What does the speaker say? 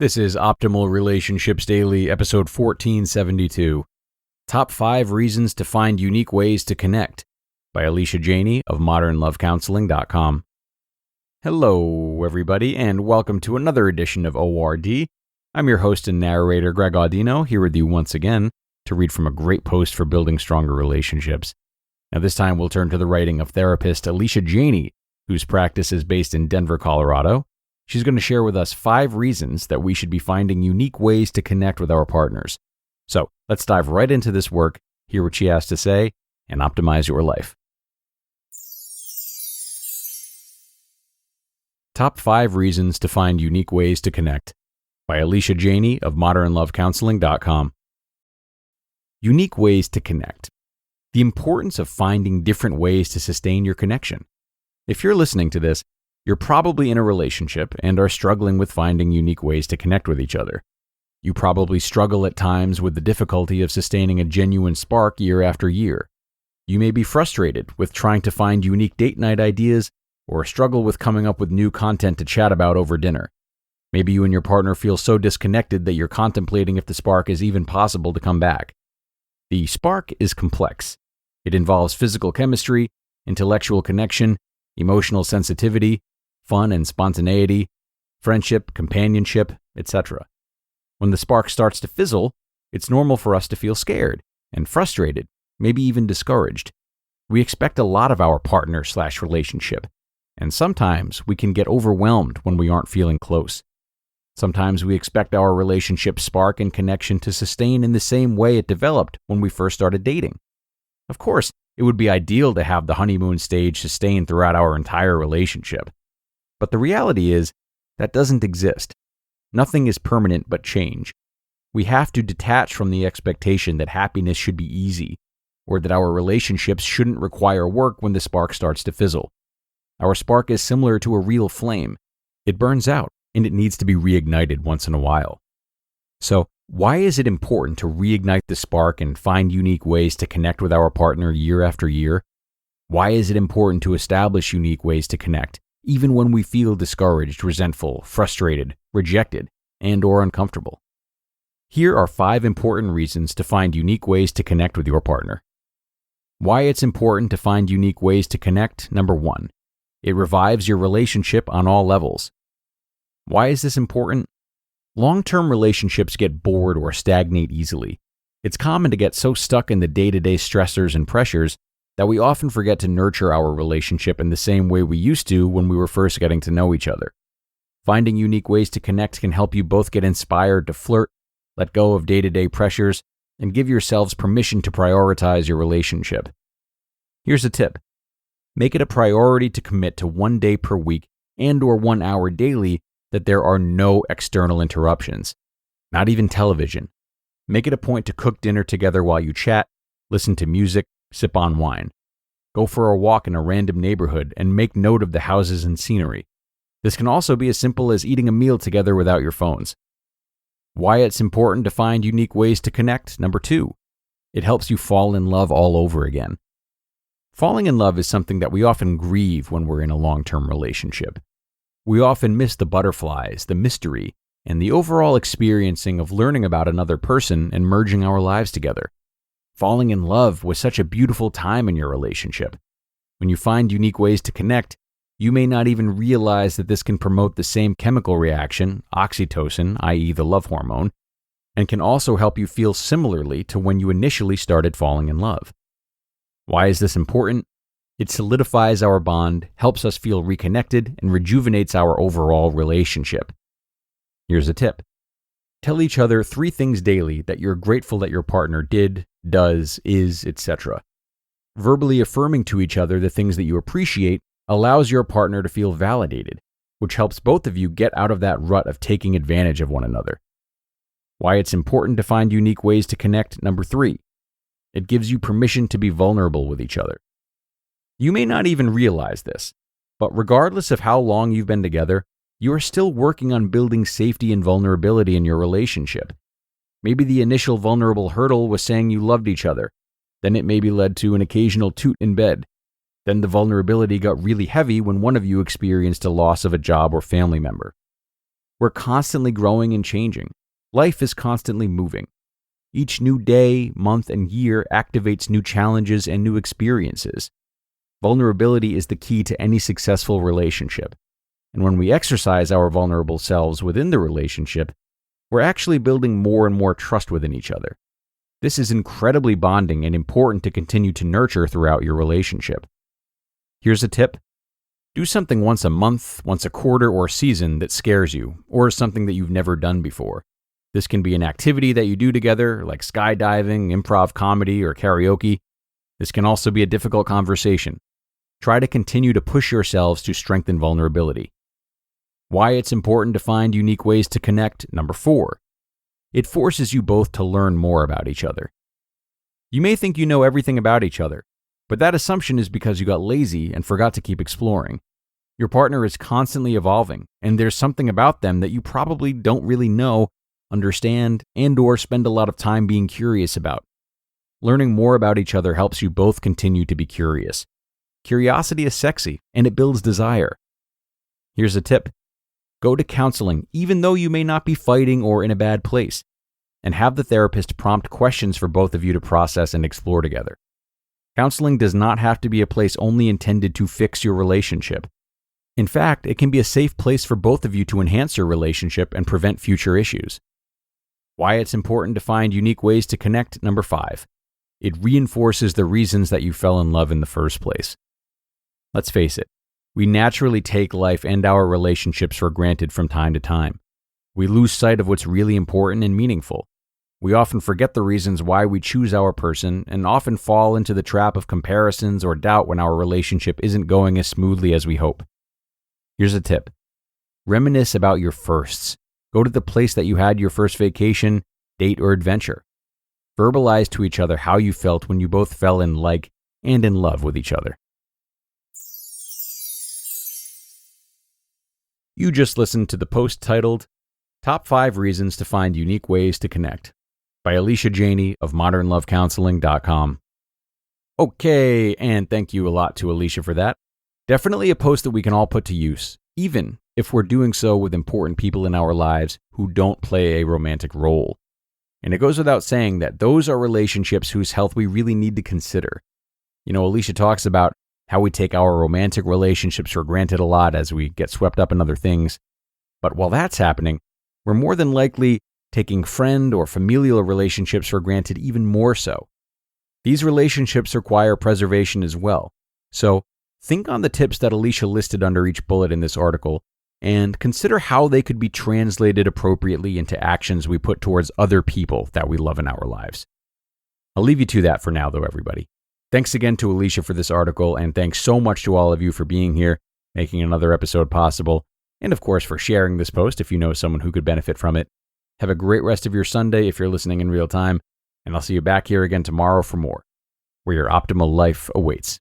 This is Optimal Relationships Daily, episode 1472. Top 5 Reasons to Find Unique Ways to Connect by Alysha Jeney of modernlovecounseling.com. Hello, everybody, and welcome to another edition of ORD. I'm your host and narrator, Greg Audino, here with you once again to read from a great post for building stronger relationships. Now, this time we'll turn to the writing of therapist Alysha Jeney, whose practice is based in Denver, Colorado. She's going to share with us 5 reasons that we should be finding unique ways to connect with our partners. So let's dive right into this work, hear what she has to say, and optimize your life. Top 5 Reasons to Find Unique Ways to Connect by Alysha Jeney of modernlovecounseling.com. Unique ways to connect. The importance of finding different ways to sustain your connection. If you're listening to this, you're probably in a relationship and are struggling with finding unique ways to connect with each other. You probably struggle at times with the difficulty of sustaining a genuine spark year after year. You may be frustrated with trying to find unique date night ideas or struggle with coming up with new content to chat about over dinner. Maybe you and your partner feel so disconnected that you're contemplating if the spark is even possible to come back. The spark is complex. It involves physical chemistry, intellectual connection, emotional sensitivity, fun and spontaneity, friendship, companionship, etc. When the spark starts to fizzle, it's normal for us to feel scared and frustrated, maybe even discouraged. We expect a lot of our partner/relationship, and sometimes we can get overwhelmed when we aren't feeling close. Sometimes we expect our relationship spark and connection to sustain in the same way it developed when we first started dating. Of course, it would be ideal to have the honeymoon stage sustain throughout our entire relationship. But the reality is, that doesn't exist. Nothing is permanent but change. We have to detach from the expectation that happiness should be easy, or that our relationships shouldn't require work when the spark starts to fizzle. Our spark is similar to a real flame. It burns out, and it needs to be reignited once in a while. So, why is it important to reignite the spark and find unique ways to connect with our partner year after year? Why is it important to establish unique ways to connect, even when we feel discouraged, resentful, frustrated, rejected, and/or uncomfortable? Here are 5 important reasons to find unique ways to connect with your partner. Why it's important to find unique ways to connect. Number 1, it revives your relationship on all levels. Why is this important? Long-term relationships get bored or stagnate easily. It's common to get so stuck in the day-to-day stressors and pressures that we often forget to nurture our relationship in the same way we used to when we were first getting to know each other. Finding unique ways to connect can help you both get inspired to flirt, let go of day-to-day pressures, and give yourselves permission to prioritize your relationship. Here's a tip. Make it a priority to commit to 1 day per week and/or 1 hour daily that there are no external interruptions, not even television. Make it a point to cook dinner together while you chat, listen to music, sip on wine. Go for a walk in a random neighborhood and make note of the houses and scenery. This can also be as simple as eating a meal together without your phones. Why it's important to find unique ways to connect. Number 2, it helps you fall in love all over again. Falling in love is something that we often grieve when we're in a long-term relationship. We often miss the butterflies, the mystery, and the overall experiencing of learning about another person and merging our lives together. Falling in love was such a beautiful time in your relationship. When you find unique ways to connect, you may not even realize that this can promote the same chemical reaction, oxytocin, i.e. the love hormone, and can also help you feel similarly to when you initially started falling in love. Why is this important? It solidifies our bond, helps us feel reconnected, and rejuvenates our overall relationship. Here's a tip. Tell each other 3 things daily that you're grateful that your partner did, does, is, etc. Verbally affirming to each other the things that you appreciate allows your partner to feel validated, which helps both of you get out of that rut of taking advantage of one another. Why it's important to find unique ways to connect. Number 3, it gives you permission to be vulnerable with each other. You may not even realize this, but regardless of how long you've been together, you are still working on building safety and vulnerability in your relationship. Maybe the initial vulnerable hurdle was saying you loved each other. Then it maybe led to an occasional toot in bed. Then the vulnerability got really heavy when one of you experienced a loss of a job or family member. We're constantly growing and changing. Life is constantly moving. Each new day, month, and year activates new challenges and new experiences. Vulnerability is the key to any successful relationship. And when we exercise our vulnerable selves within the relationship, we're actually building more and more trust within each other. This is incredibly bonding and important to continue to nurture throughout your relationship. Here's a tip. Do something once a month, once a quarter, or season that scares you, or something that you've never done before. This can be an activity that you do together, like skydiving, improv comedy, or karaoke. This can also be a difficult conversation. Try to continue to push yourselves to strengthen vulnerability. Why it's important to find unique ways to connect. Number 4. It forces you both to learn more about each other. You may think you know everything about each other, but that assumption is because you got lazy and forgot to keep exploring. Your partner is constantly evolving, and there's something about them that you probably don't really know, understand, and/or spend a lot of time being curious about. Learning more about each other helps you both continue to be curious. Curiosity is sexy, and it builds desire. Here's a tip. Go to counseling, even though you may not be fighting or in a bad place, and have the therapist prompt questions for both of you to process and explore together. Counseling does not have to be a place only intended to fix your relationship. In fact, it can be a safe place for both of you to enhance your relationship and prevent future issues. Why it's important to find unique ways to connect. Number 5. It reinforces the reasons that you fell in love in the first place. Let's face it. We naturally take life and our relationships for granted from time to time. We lose sight of what's really important and meaningful. We often forget the reasons why we choose our person and often fall into the trap of comparisons or doubt when our relationship isn't going as smoothly as we hope. Here's a tip. Reminisce about your firsts. Go to the place that you had your first vacation, date, or adventure. Verbalize to each other how you felt when you both fell in like and in love with each other. You just listened to the post titled, Top 5 Reasons to Find Unique Ways to Connect by Alysha Jeney of modernlovecounseling.com. Okay, and thank you a lot to Alysha for that. Definitely a post that we can all put to use, even if we're doing so with important people in our lives who don't play a romantic role. And it goes without saying that those are relationships whose health we really need to consider. Alysha talks about how we take our romantic relationships for granted a lot as we get swept up in other things. But while that's happening, we're more than likely taking friend or familial relationships for granted even more so. These relationships require preservation as well. So think on the tips that Alysha listed under each bullet in this article and consider how they could be translated appropriately into actions we put towards other people that we love in our lives. I'll leave you to that for now, though, everybody. Thanks again to Alysha for this article, and thanks so much to all of you for being here, making another episode possible, and of course for sharing this post if you know someone who could benefit from it. Have a great rest of your Sunday if you're listening in real time, and I'll see you back here again tomorrow for more, where your optimal life awaits.